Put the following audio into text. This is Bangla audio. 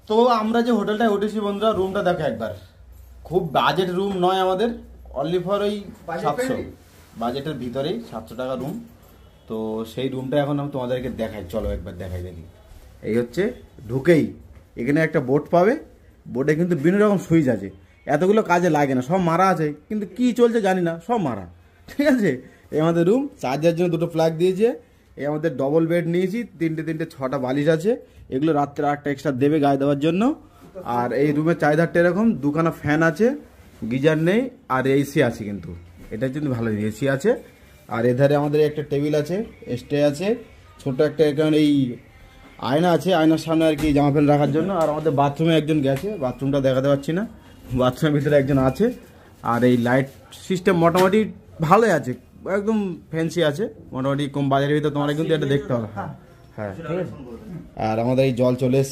তো আমরা যে হোটেলটায় উঠেছি বন্ধুরা, রুমটা দেখো একবার, খুব বাজেট রুম নয় আমাদের, অনলি ফর ওই 700 বাজেটের ভিতরেই 700 টাকা রুম। তো সেই রুমটা এখন আমি তোমাদেরকে দেখাই, চলো একবার দেখাই দেখি। এই হচ্ছে ঢুকেই এখানে একটা বোর্ড পাবে, বোর্ডে কিন্তু বিভিন্ন রকম সুইচ আছে, এতগুলো কাজে লাগে না, সব মারা আছে, কিন্তু কি চলছে জানি না, সব মারা। ঠিক আছে, এই আমাদের রুম, চার্জার জন্য দুটো প্লাগ দিয়েছে। এই আমাদের ডবল বেড নিয়েছি, তিনটে 6টা বালিশ আছে, এগুলো রাত্রে 8টা এক্সট্রা দেবে গায়ে দেওয়ার জন্য। আর এই রুমের চাহিদাটা এরকম, দুখানা ফ্যান আছে, গিজার নেই, আর এসি আছে, কিন্তু এটা কিন্তু ভালো এসি আছে। আর এধারে আমাদের একটা টেবিল আছে, স্টে আছে, ছোট একটা এখানে এই আয়না আছে, আয়নার সামনে আর কি জামা প্যান্ট রাখার জন্য। আর আমাদের বাথরুমে একজন গেছে, বাথরুমটা দেখাতে পারছি না, বাথরুমের ভিতরে একজন আছে। আর এই লাইট সিস্টেম মোটামুটি ভালোই আছে, একদম ফ্যান্সি আছে মোটামুটি, কম বাজারের ভিতরে তোমার কিন্তু এটা দেখতে হবে। হ্যাঁ, ঠিক আছে। আর আমাদের এই জল চলে এসছে।